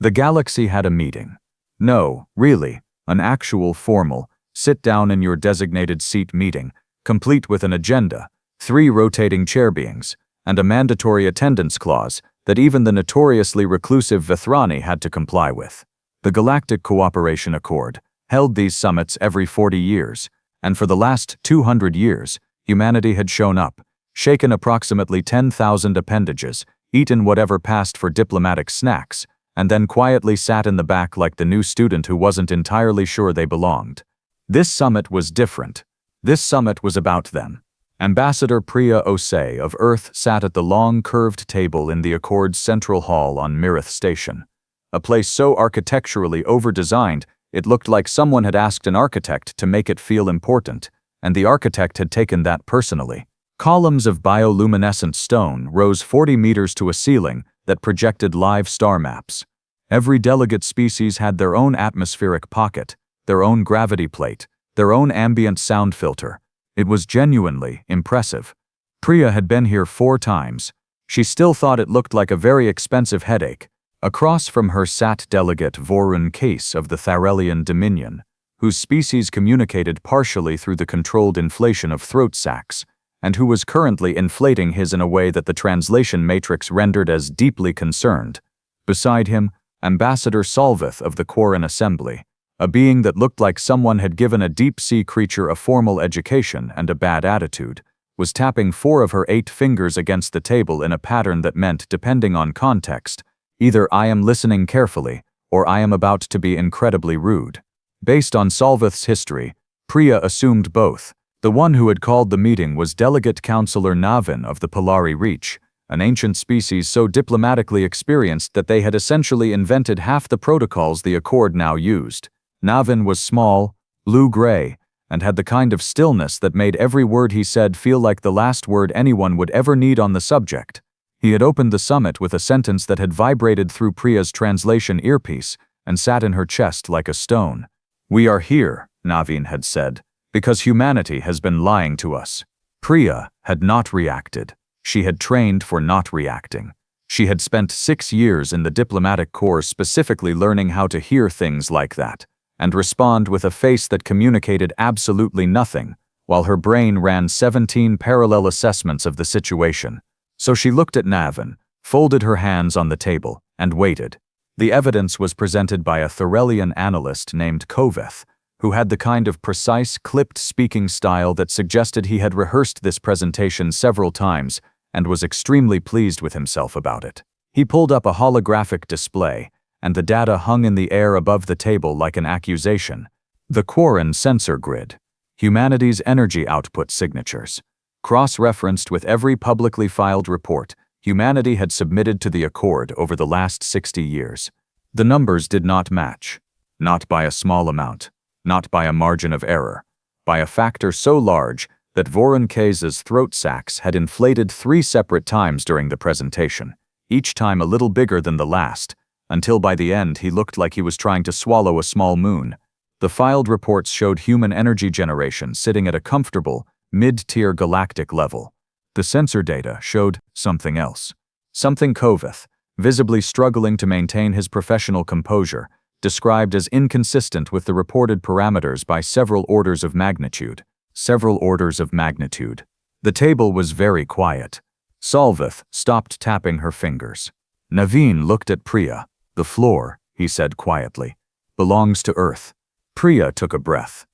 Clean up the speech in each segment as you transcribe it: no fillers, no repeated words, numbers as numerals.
The galaxy had a meeting. No, really, an actual formal, sit-down-in-your-designated-seat meeting, complete with an agenda, 3 rotating chair beings, and a mandatory attendance clause that even the notoriously reclusive Vethrani had to comply with. The Galactic Cooperation Accord held these summits every 40 years, and for the last 200 years, humanity had shown up, shaken approximately 10,000 appendages, eaten whatever passed for diplomatic snacks, and then quietly sat in the back like the new student who wasn't entirely sure they belonged. This summit was different. This summit was about them. Ambassador Priya Osei of Earth sat at the long, curved table in the Accord's central hall on Mirith Station. A place so architecturally over-designed, it looked like someone had asked an architect to make it feel important, and the architect had taken that personally. Columns of bioluminescent stone rose 40 meters to a ceiling that projected live star maps. Every delegate species had their own atmospheric pocket, their own gravity plate, their own ambient sound filter. It was genuinely impressive. Priya had been here 4 times. She still thought it looked like a very expensive headache. Across from her sat delegate Vorun Case of the Tharelian Dominion, whose species communicated partially through the controlled inflation of throat sacs, and who was currently inflating his in a way that the translation matrix rendered as deeply concerned. Beside him, Ambassador Solvith of the Quarren Assembly, a being that looked like someone had given a deep-sea creature a formal education and a bad attitude, was tapping 4 of her 8 fingers against the table in a pattern that meant, depending on context, either I am listening carefully, or I am about to be incredibly rude. Based on Solvith's history, Priya assumed both. The one who had called the meeting was Delegate Councillor Navin of the Polari Reach, an ancient species so diplomatically experienced that they had essentially invented half the protocols the Accord now used. Navin was small, blue-gray, and had the kind of stillness that made every word he said feel like the last word anyone would ever need on the subject. He had opened the summit with a sentence that had vibrated through Priya's translation earpiece and sat in her chest like a stone. "We are here," Navin had said, "because humanity has been lying to us." Priya had not reacted. She had trained for not reacting. She had spent 6 years in the diplomatic corps specifically learning how to hear things like that, and respond with a face that communicated absolutely nothing, while her brain ran 17 parallel assessments of the situation. So she looked at Navin, folded her hands on the table, and waited. The evidence was presented by a Tharelian analyst named Koveth, who had the kind of precise, clipped speaking style that suggested he had rehearsed this presentation several times and was extremely pleased with himself about it. He pulled up a holographic display, and the data hung in the air above the table like an accusation. The Quarren sensor grid, humanity's energy output signatures. Cross-referenced with every publicly filed report humanity had submitted to the Accord over the last 60 years. The numbers did not match. Not by a small amount. Not by a margin of error. By a factor so large that Vorun Case's throat sacs had inflated 3 separate times during the presentation, each time a little bigger than the last, until by the end he looked like he was trying to swallow a small moon. The filed reports showed human energy generation sitting at a comfortable, mid-tier galactic level. The sensor data showed something else. Something Koveth, visibly struggling to maintain his professional composure, described as inconsistent with the reported parameters by several orders of magnitude. Several orders of magnitude. The table was very quiet. Solvith stopped tapping her fingers. Navin looked at Priya. "The floor," he said quietly, "belongs to Earth." Priya took a breath.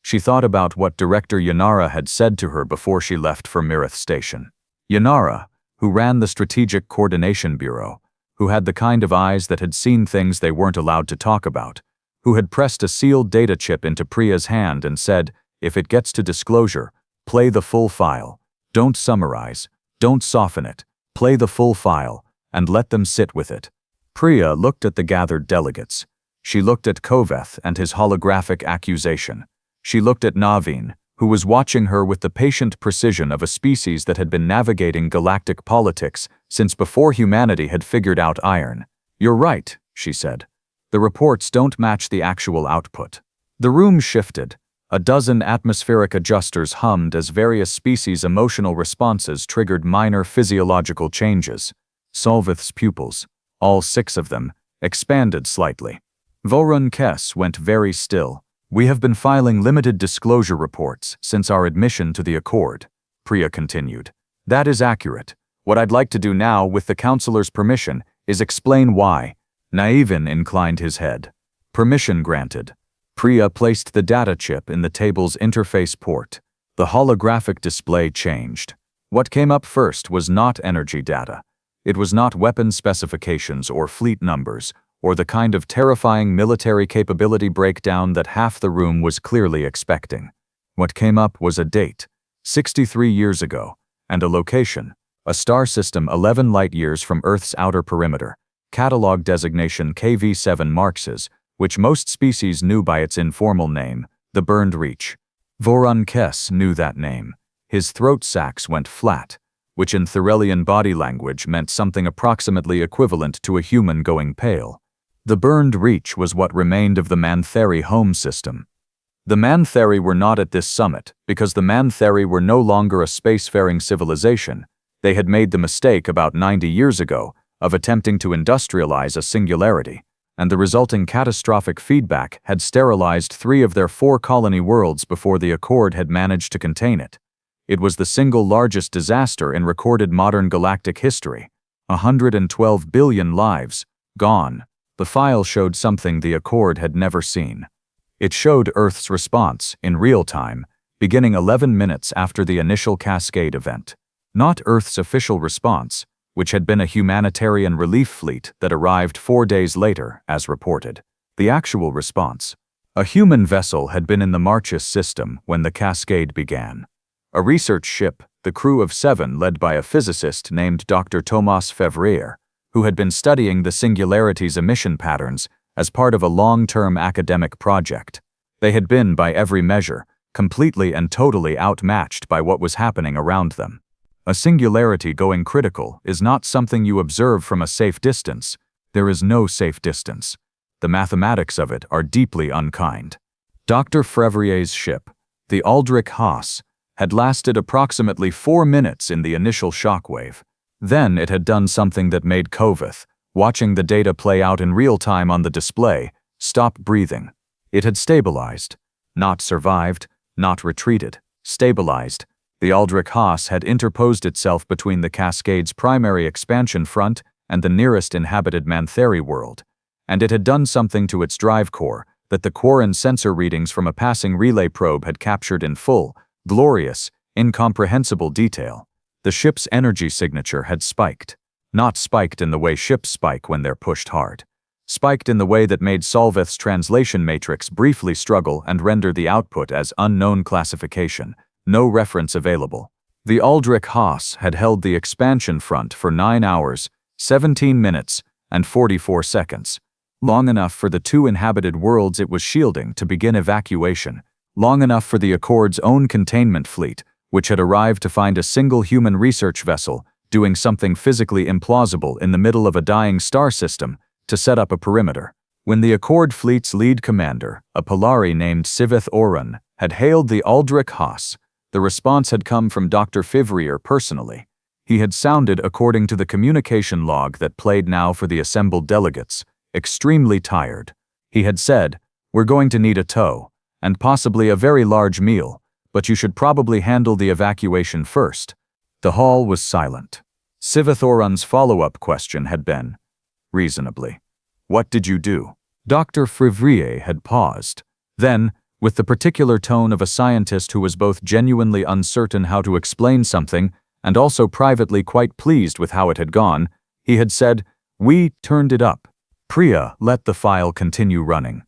She thought about what Director Yanara had said to her before she left for Mirith Station. Yanara, who ran the Strategic Coordination Bureau, who had the kind of eyes that had seen things they weren't allowed to talk about, who had pressed a sealed data chip into Priya's hand and said, "If it gets to disclosure, play the full file. Don't summarize. Don't soften it. Play the full file, and let them sit with it." Priya looked at the gathered delegates. She looked at Koveth and his holographic accusation. She looked at Navin, who was watching her with the patient precision of a species that had been navigating galactic politics since before humanity had figured out iron. "You're right," she said. "The reports don't match the actual output." The room shifted. A dozen atmospheric adjusters hummed as various species' emotional responses triggered minor physiological changes. Solvith's pupils, all 6 of them, expanded slightly. Vorun Kess went very still. "We have been filing limited disclosure reports since our admission to the Accord," Priya continued. "That is accurate. What I'd like to do now, with the Councilor's permission, is explain why." Naivin inclined his head. "Permission granted." Priya placed the data chip in the table's interface port. The holographic display changed. What came up first was not energy data. It was not weapon specifications or fleet numbers, or the kind of terrifying military capability breakdown that half the room was clearly expecting. What came up was a date, 63 years ago, and a location, a star system 11 light-years from Earth's outer perimeter, catalog designation KV7 Marxes, which most species knew by its informal name, the Burned Reach. Vorun Kess knew that name. His throat sacs went flat, which in Thurelian body language meant something approximately equivalent to a human going pale. The Burned Reach was what remained of the Mantheri home system. The Mantheri were not at this summit because the Mantheri were no longer a spacefaring civilization. They had made the mistake about 90 years ago of attempting to industrialize a singularity, and the resulting catastrophic feedback had sterilized 3 of their 4 colony worlds before the Accord had managed to contain it. It was the single largest disaster in recorded modern galactic history. 112 billion lives, gone. The file showed something the Accord had never seen. It showed Earth's response, in real time, beginning 11 minutes after the initial Cascade event. Not Earth's official response, which had been a humanitarian relief fleet that arrived 4 days later, as reported. The actual response. A human vessel had been in the Marchis system when the Cascade began. A research ship, the crew of 7 led by a physicist named Dr. Thomas Fevrier, who had been studying the singularity's emission patterns as part of a long-term academic project. They had been, by every measure, completely and totally outmatched by what was happening around them. A singularity going critical is not something you observe from a safe distance. There is no safe distance. The mathematics of it are deeply unkind. Dr. Fevrier's ship, the Aldrich Haas, had lasted approximately 4 minutes in the initial shockwave. Then it had done something that made Kovith, watching the data play out in real time on the display, stop breathing. It had stabilized. Not survived, not retreated. Stabilized. The Aldrich Haas had interposed itself between the Cascade's primary expansion front and the nearest inhabited Mantheri world, and it had done something to its drive core that the Quarren sensor readings from a passing relay probe had captured in full, glorious, incomprehensible detail. The ship's energy signature had spiked. Not spiked in the way ships spike when they're pushed hard. Spiked in the way that made Solvith's translation matrix briefly struggle and render the output as unknown classification. No reference available. The Aldrich Haas had held the expansion front for 9 hours, 17 minutes, and 44 seconds. Long enough for the 2 inhabited worlds it was shielding to begin evacuation. Long enough for the Accord's own containment fleet, which had arrived to find a single human research vessel doing something physically implausible in the middle of a dying star system, to set up a perimeter. When the Accord fleet's lead commander, a Polari named Sivith Oran, had hailed the Aldrich Haas, the response had come from Dr. Fevrier personally. He had sounded, according to the communication log that played now for the assembled delegates, extremely tired. He had said, "We're going to need a tow, and possibly a very large meal, but you should probably handle the evacuation first." The hall was silent. Sivithoran's follow-up question had been, reasonably, "What did you do?" Dr. Fevrier had paused. Then, with the particular tone of a scientist who was both genuinely uncertain how to explain something and also privately quite pleased with how it had gone, he had said, "We turned it up." Priya let the file continue running.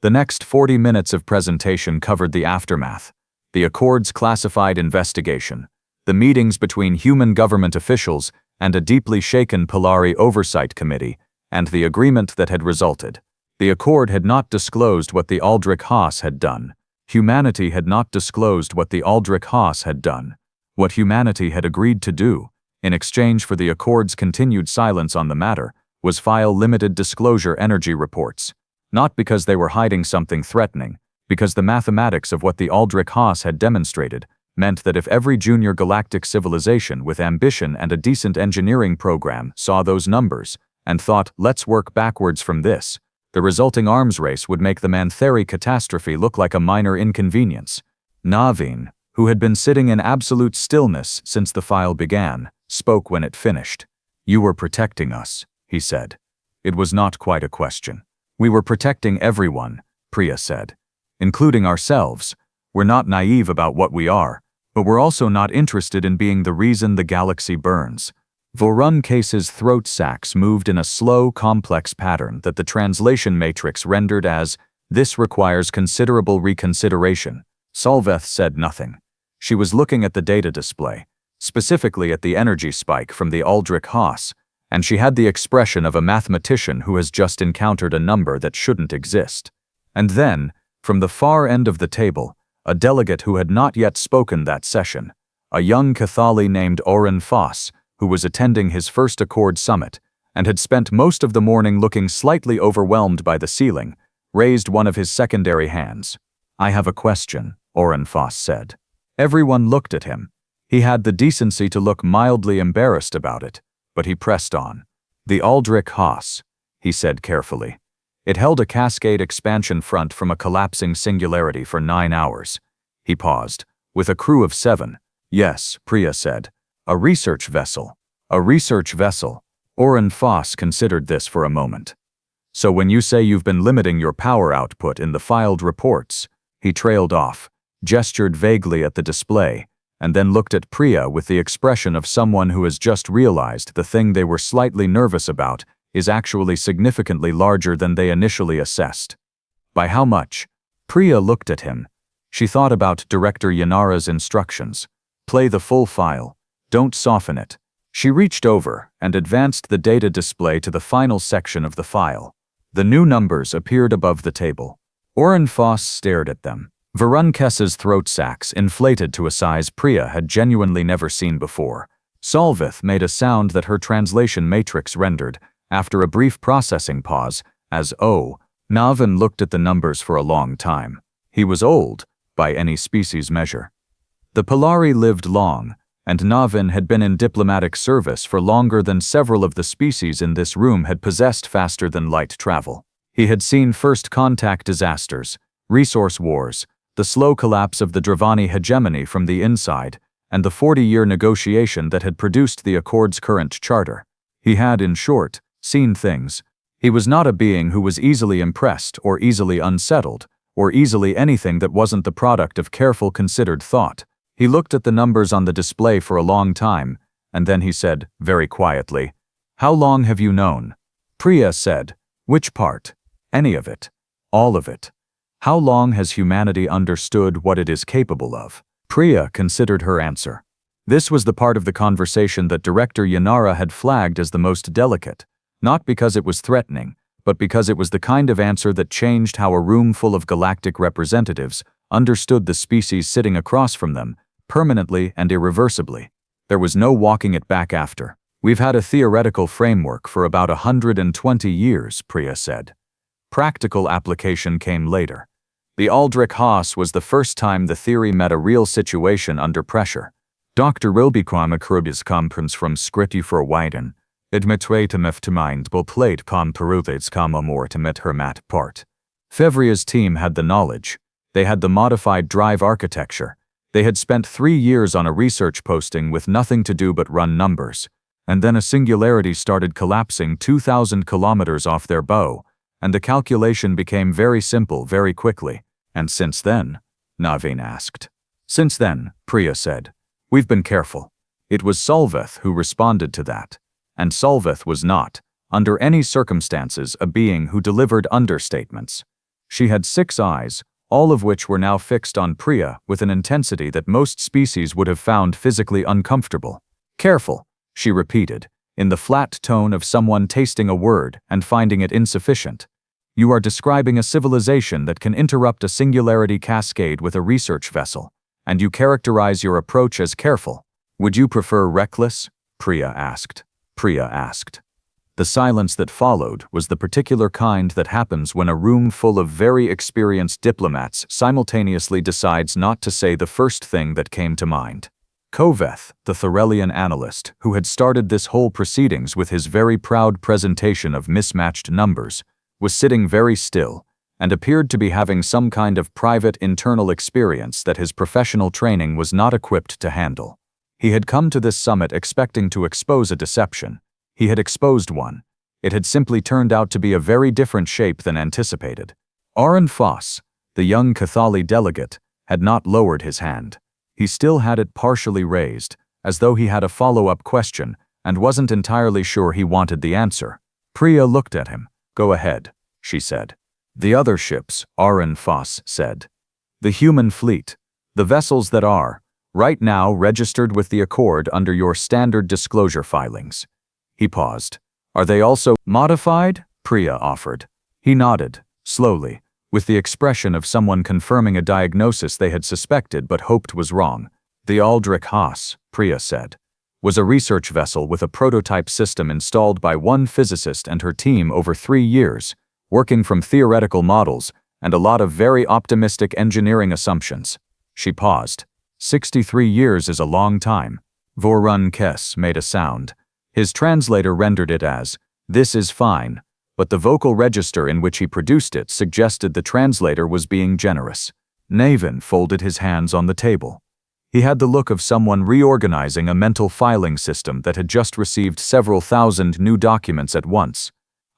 The next 40 minutes of presentation covered the aftermath, the Accord's classified investigation, the meetings between human government officials and a deeply shaken Polari Oversight Committee, and the agreement that had resulted. The Accord had not disclosed what the Aldrich Haas had done. Humanity had not disclosed what the Aldrich Haas had done. What humanity had agreed to do, in exchange for the Accord's continued silence on the matter, was file limited disclosure energy reports. Not because they were hiding something threatening, because the mathematics of what the Aldrich Haas had demonstrated meant that if every junior galactic civilization with ambition and a decent engineering program saw those numbers, and thought, let's work backwards from this. The resulting arms race would make the Mantheri catastrophe look like a minor inconvenience. Naveen, who had been sitting in absolute stillness since the file began, spoke when it finished. You were protecting us, he said. It was not quite a question. We were protecting everyone, Priya said. Including ourselves. We're not naive about what we are, but we're also not interested in being the reason the galaxy burns. Varun Case's throat sacs moved in a slow, complex pattern that the translation matrix rendered as, "This requires considerable reconsideration." Solveth said nothing. She was looking at the data display, specifically at the energy spike from the Aldrich Haas, and she had the expression of a mathematician who has just encountered a number that shouldn't exist. And then, from the far end of the table, a delegate who had not yet spoken that session, a young Cathali named Oren Foss, who was attending his first Accord summit and had spent most of the morning looking slightly overwhelmed by the ceiling, raised one of his secondary hands. I have a question, Oren Foss said. Everyone looked at him. He had the decency to look mildly embarrassed about it, but he pressed on. The Aldrich Haas, he said carefully. It held a cascade expansion front from a collapsing singularity for 9 hours. He paused, with a crew of 7. Yes, Priya said. A research vessel. A research vessel. Oren Foss considered this for a moment. So when you say you've been limiting your power output in the filed reports, he trailed off, gestured vaguely at the display, and then looked at Priya with the expression of someone who has just realized the thing they were slightly nervous about is actually significantly larger than they initially assessed. By how much? Priya looked at him. She thought about Director Yanara's instructions. Play the full file. Don't soften it. She reached over and advanced the data display to the final section of the file. The new numbers appeared above the table. Oren Foss stared at them. Varun Kessa's throat sacs inflated to a size Priya had genuinely never seen before. Solveth made a sound that her translation matrix rendered, after a brief processing pause, as "oh." Navin looked at the numbers for a long time. He was old, by any species measure. The Polari lived long, and Navin had been in diplomatic service for longer than several of the species in this room had possessed faster-than-light travel. He had seen first contact disasters, resource wars, the slow collapse of the Dravani hegemony from the inside, and the 40-year negotiation that had produced the Accord's current charter. He had, in short, seen things. He was not a being who was easily impressed or easily unsettled, or easily anything that wasn't the product of careful, considered thought. He looked at the numbers on the display for a long time, and then he said, very quietly, "How long have you known?" Priya said, "Which part?" "Any of it. All of it." "How long has humanity understood what it is capable of?" Priya considered her answer. This was the part of the conversation that Director Yanara had flagged as the most delicate, not because it was threatening, but because it was the kind of answer that changed how a room full of galactic representatives understood the species sitting across from them, permanently and irreversibly. There was no walking it back after. "We've had a theoretical framework for about 120 years, Priya said. Practical application came later. The Aldrich Haas was the first time the theory met a real situation under pressure. Dr. Rilbekwam Akrubis conference from Skriti for Wyden. Admitwatamif to mind will plate com peruthates com amor to mit her mat part. Fevria's team had the knowledge. They had the modified drive architecture. They had spent 3 years on a research posting with nothing to do but run numbers. And then a singularity started collapsing 2,000 kilometers off their bow, and the calculation became very simple very quickly. And since then? Naveen asked. Since then, Priya said. We've been careful. It was Solveth who responded to that. And Solveth was not, under any circumstances, a being who delivered understatements. She had 6 eyes, all of which were now fixed on Priya with an intensity that most species would have found physically uncomfortable. Careful, she repeated, in the flat tone of someone tasting a word and finding it insufficient. You are describing a civilization that can interrupt a singularity cascade with a research vessel, and you characterize your approach as careful. Would you prefer reckless? Priya asked. The silence that followed was the particular kind that happens when a room full of very experienced diplomats simultaneously decides not to say the first thing that came to mind. Koveth, the Thorelian analyst, who had started this whole proceedings with his very proud presentation of mismatched numbers, was sitting very still and appeared to be having some kind of private internal experience that his professional training was not equipped to handle. He had come to this summit expecting to expose a deception. He had exposed one. It had simply turned out to be a very different shape than anticipated. Aaron Foss, the young Cathali delegate, had not lowered his hand. He still had it partially raised, as though he had a follow-up question and wasn't entirely sure he wanted the answer. Priya looked at him. "Go ahead," she said. "The other ships," Aaron Foss said. "The human fleet. The vessels that are, right now, registered with the Accord under your standard disclosure filings." He paused. "Are they also modified?" Priya offered. He nodded, slowly, with the expression of someone confirming a diagnosis they had suspected but hoped was wrong. "The Aldrich Haas," Priya said, "was a research vessel with a prototype system installed by one physicist and her team over 3 years, working from theoretical models and a lot of very optimistic engineering assumptions." She paused. 63 years is a long time. Vorun Kess made a sound. His translator rendered it as, "This is fine," but the vocal register in which he produced it suggested the translator was being generous. Navin folded his hands on the table. He had the look of someone reorganizing a mental filing system that had just received several thousand new documents at once.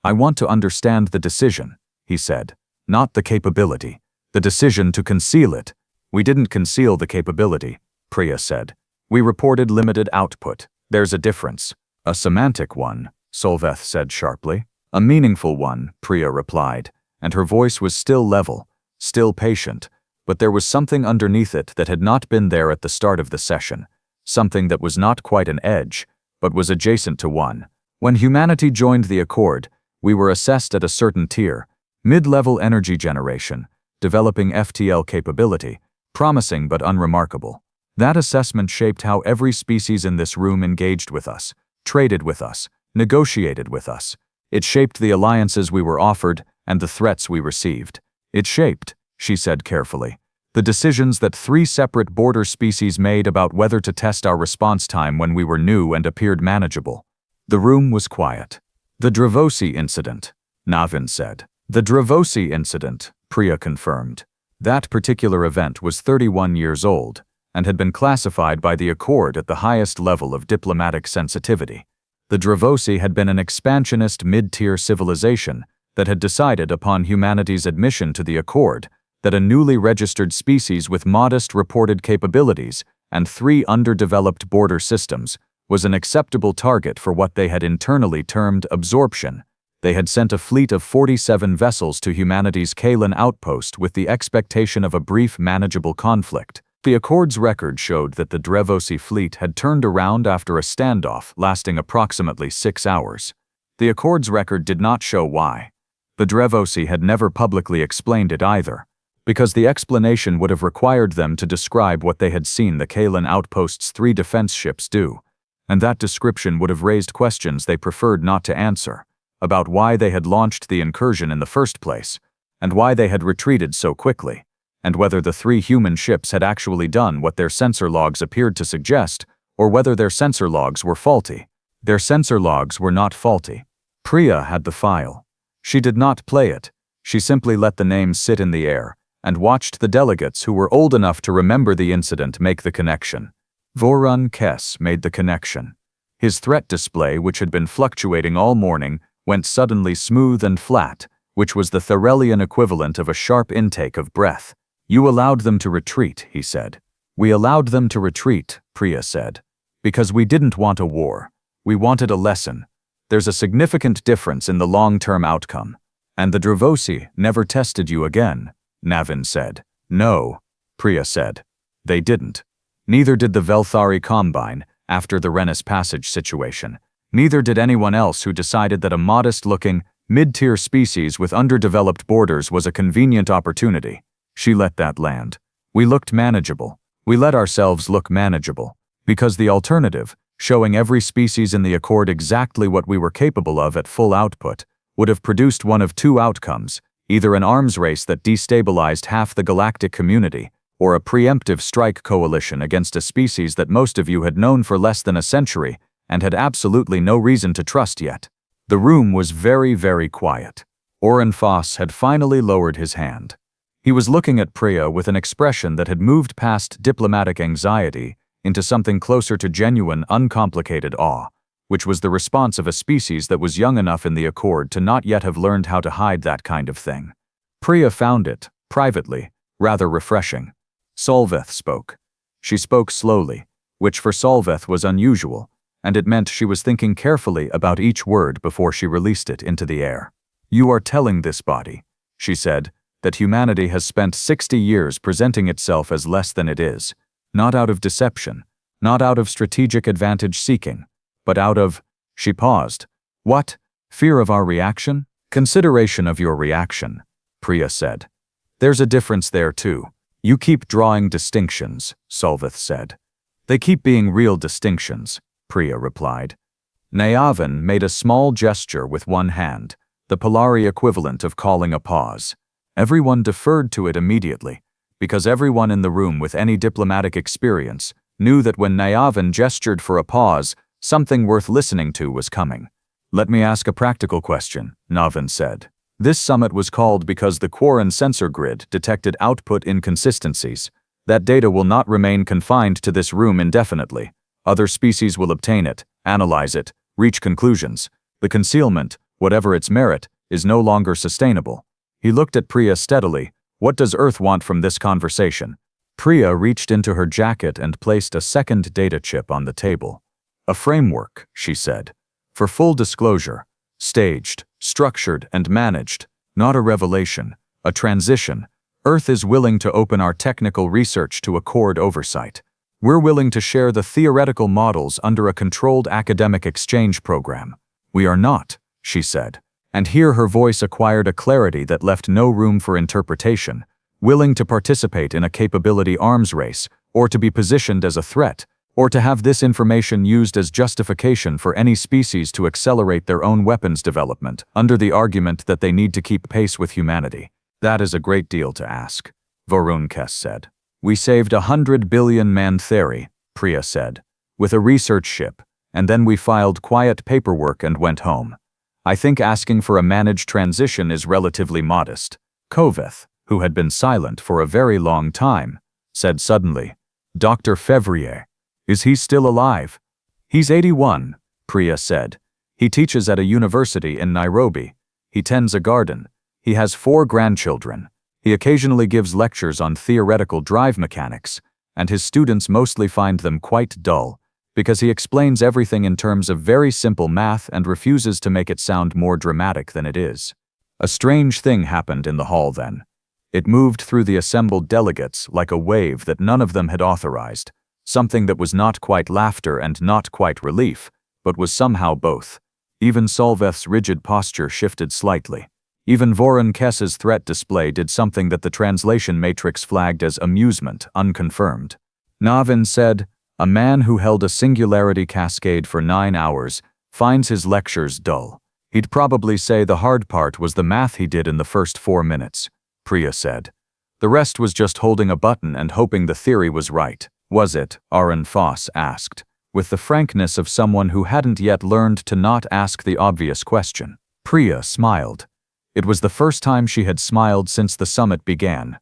"I want to understand the decision," he said, "not the capability. The decision to conceal it." "We didn't conceal the capability," Priya said. "We reported limited output. There's a difference." "A semantic one," Solveth said sharply. "A meaningful one," Priya replied, and her voice was still level, still patient, but there was something underneath it that had not been there at the start of the session, something that was not quite an edge, but was adjacent to one. "When humanity joined the Accord, we were assessed at a certain tier, mid-level energy generation, developing FTL capability, promising but unremarkable. That assessment shaped how every species in this room engaged with us, traded with us, negotiated with us. It shaped the alliances we were offered and the threats we received. It shaped," she said carefully, "the decisions that 3 separate border species made about whether to test our response time when we were new and appeared manageable." The room was quiet. "The Dravosi incident," Navin said. "The Dravosi incident," Priya confirmed. That particular event was 31 years old and had been classified by the Accord at the highest level of diplomatic sensitivity. The Dravosi had been an expansionist mid-tier civilization that had decided upon humanity's admission to the Accord that a newly registered species with modest reported capabilities and 3 underdeveloped border systems was an acceptable target for what they had internally termed absorption. They had sent a fleet of 47 vessels to humanity's Kalan outpost with the expectation of a brief manageable conflict. The Accord's record showed that the Dravosi fleet had turned around after a standoff lasting approximately 6 hours. The Accord's record did not show why. The Dravosi had never publicly explained it either, because the explanation would have required them to describe what they had seen the Kalan outpost's 3 defense ships do, and that description would have raised questions they preferred not to answer, about why they had launched the incursion in the first place, and why they had retreated so quickly, and whether the 3 human ships had actually done what their sensor logs appeared to suggest, or whether their sensor logs were faulty. Their sensor logs were not faulty. Priya had the file. She did not play it. She simply let the names sit in the air and watched the delegates who were old enough to remember the incident make the connection. Vorun Kess made the connection. His threat display, which had been fluctuating all morning, went suddenly smooth and flat, which was the Thorelian equivalent of a sharp intake of breath. "You allowed them to retreat," he said. "We allowed them to retreat," Priya said, "because we didn't want a war. We wanted a lesson. There's a significant difference in the long-term outcome. And the Dravosi never tested you again," Navin said. "No," Priya said. "They didn't. Neither did the Velthari Combine after the Rennis Passage situation. Neither did anyone else who decided that a modest-looking, mid-tier species with underdeveloped borders was a convenient opportunity. She let that land. We looked manageable. We let ourselves look manageable. Because the alternative, showing every species in the Accord exactly what we were capable of at full output, would have produced one of 2 outcomes, either an arms race that destabilized half the galactic community, or a preemptive strike coalition against a species that most of you had known for less than a century and had absolutely no reason to trust yet. The room was very, very quiet. Oren Foss had finally lowered his hand. He was looking at Priya with an expression that had moved past diplomatic anxiety into something closer to genuine, uncomplicated awe, which was the response of a species that was young enough in the Accord to not yet have learned how to hide that kind of thing. Priya found it, privately, rather refreshing. Solveth spoke. She spoke slowly, which for Solveth was unusual, and it meant she was thinking carefully about each word before she released it into the air. You are telling this body, she said, that humanity has spent 60 years presenting itself as less than it is, not out of deception, not out of strategic advantage seeking, but out of, she paused. What? Fear of our reaction? Consideration of your reaction, Priya said. There's a difference there too. You keep drawing distinctions, Solveth said. They keep being real distinctions, Priya replied. Nayavan made a small gesture with one hand, the Polari equivalent of calling a pause. Everyone deferred to it immediately, because everyone in the room with any diplomatic experience knew that when Nayavan gestured for a pause, something worth listening to was coming. Let me ask a practical question, Navan said. This summit was called because the Quarren sensor grid detected output inconsistencies. That data will not remain confined to this room indefinitely. Other species will obtain it, analyze it, reach conclusions. The concealment, whatever its merit, is no longer sustainable. He looked at Priya steadily. What does Earth want from this conversation? Priya reached into her jacket and placed a second data chip on the table. A framework, she said. For full disclosure, staged, structured, and managed, not a revelation, a transition. Earth is willing to open our technical research to Accord oversight. We're willing to share the theoretical models under a controlled academic exchange program. We are not, she said. And here her voice acquired a clarity that left no room for interpretation, willing to participate in a capability arms race, or to be positioned as a threat, or to have this information used as justification for any species to accelerate their own weapons development, under the argument that they need to keep pace with humanity. That is a great deal to ask, Varun Kes said. We saved 100 billion man theory, Priya said, with a research ship, and then we filed quiet paperwork and went home. I think asking for a managed transition is relatively modest. Koveth, who had been silent for a very long time, said suddenly, Dr. Fevrier, is he still alive? He's 81, Priya said. He teaches at a university in Nairobi. He tends a garden. He has 4 grandchildren. He occasionally gives lectures on theoretical drive mechanics, and his students mostly find them quite dull, because he explains everything in terms of very simple math and refuses to make it sound more dramatic than it is. A strange thing happened in the hall then. It moved through the assembled delegates like a wave that none of them had authorized, something that was not quite laughter and not quite relief, but was somehow both. Even Solveth's rigid posture shifted slightly. Even Varun Kes's threat display did something that the translation matrix flagged as amusement, unconfirmed. Navin said, a man who held a singularity cascade for 9 hours finds his lectures dull. He'd probably say the hard part was the math he did in the first 4 minutes, Priya said. The rest was just holding a button and hoping the theory was right. Was it? Oren Foss asked, with the frankness of someone who hadn't yet learned to not ask the obvious question. Priya smiled. It was the first time she had smiled since the summit began.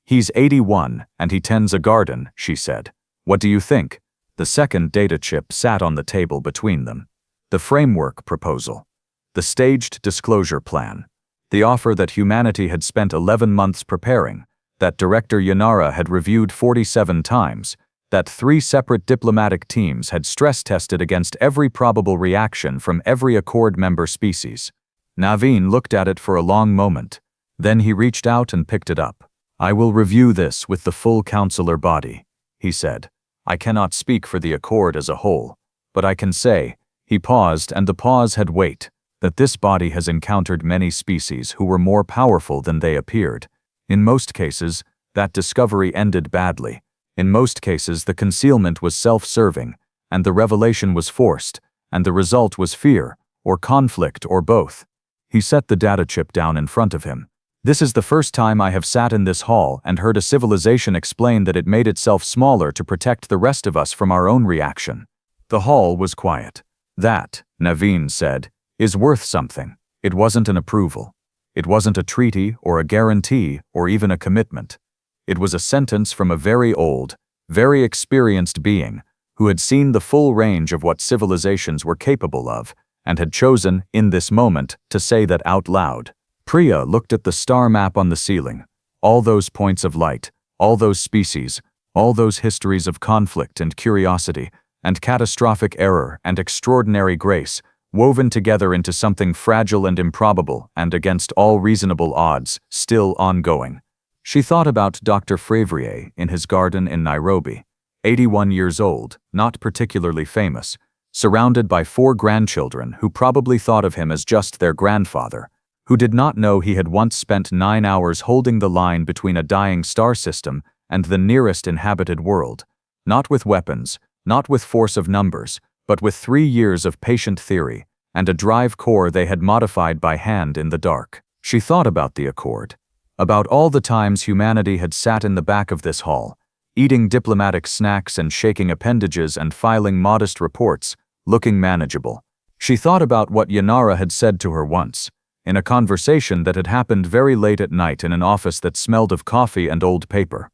He's 81 and he tends a garden, she said. What do you think? The second data chip sat on the table between them. The framework proposal. The staged disclosure plan. The offer that humanity had spent 11 months preparing, that Director Yanara had reviewed 47 times, that 3 separate diplomatic teams had stress-tested against every probable reaction from every Accord member species. Naveen looked at it for a long moment. Then he reached out and picked it up. I will review this with the full counselor body, he said. I cannot speak for the Accord as a whole, but I can say, he paused and the pause had weight, that this body has encountered many species who were more powerful than they appeared. In most cases, that discovery ended badly. In most cases, the concealment was self-serving, and the revelation was forced, and the result was fear, or conflict, or both. He set the data chip down in front of him. This is the first time I have sat in this hall and heard a civilization explain that it made itself smaller to protect the rest of us from our own reaction. The hall was quiet. That, Naveen said, is worth something. It wasn't an approval. It wasn't a treaty or a guarantee or even a commitment. It was a sentence from a very old, very experienced being who had seen the full range of what civilizations were capable of and had chosen, in this moment, to say that out loud. Priya looked at the star map on the ceiling. All those points of light, all those species, all those histories of conflict and curiosity, and catastrophic error and extraordinary grace, woven together into something fragile and improbable and against all reasonable odds, still ongoing. She thought about Dr. Frevrier in his garden in Nairobi, 81 years old, not particularly famous, surrounded by 4 grandchildren who probably thought of him as just their grandfather, who did not know he had once spent 9 hours holding the line between a dying star system and the nearest inhabited world, not with weapons, not with force of numbers, but with 3 years of patient theory and a drive core they had modified by hand in the dark. She thought about the Accord, about all the times humanity had sat in the back of this hall, eating diplomatic snacks and shaking appendages and filing modest reports, looking manageable. She thought about what Yanara had said to her once, in a conversation that had happened very late at night in an office that smelled of coffee and old paper.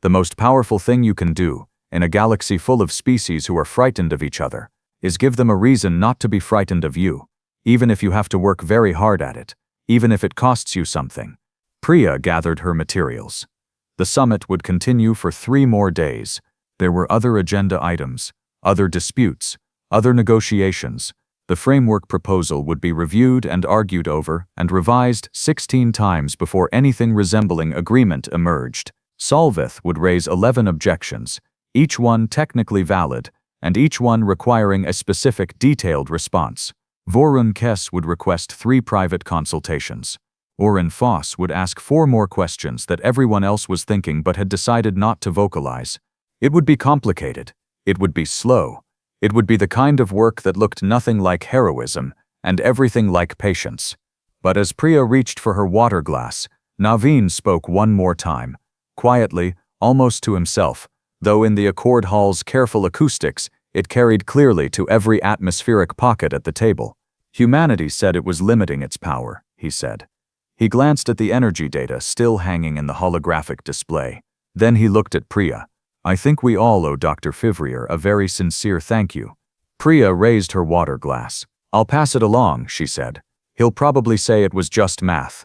The most powerful thing you can do, in a galaxy full of species who are frightened of each other, is give them a reason not to be frightened of you, even if you have to work very hard at it, even if it costs you something. Priya gathered her materials. The summit would continue for 3 more days. There were other agenda items, other disputes, other negotiations. The framework proposal would be reviewed and argued over and revised 16 times before anything resembling agreement emerged. Solvith would raise 11 objections, each one technically valid, and each one requiring a specific detailed response. Vorun Kess would request 3 private consultations. Oren Foss would ask 4 more questions that everyone else was thinking but had decided not to vocalize. It would be complicated. It would be slow. It would be the kind of work that looked nothing like heroism and everything like patience. But as Priya reached for her water glass, Naveen spoke one more time, quietly, almost to himself, though in the Accord Hall's careful acoustics, it carried clearly to every atmospheric pocket at the table. Humanity said it was limiting its power, he said. He glanced at the energy data still hanging in the holographic display. Then he looked at Priya. I think we all owe Dr. Fivrier a very sincere thank you. Priya raised her water glass. I'll pass it along, she said. He'll probably say it was just math.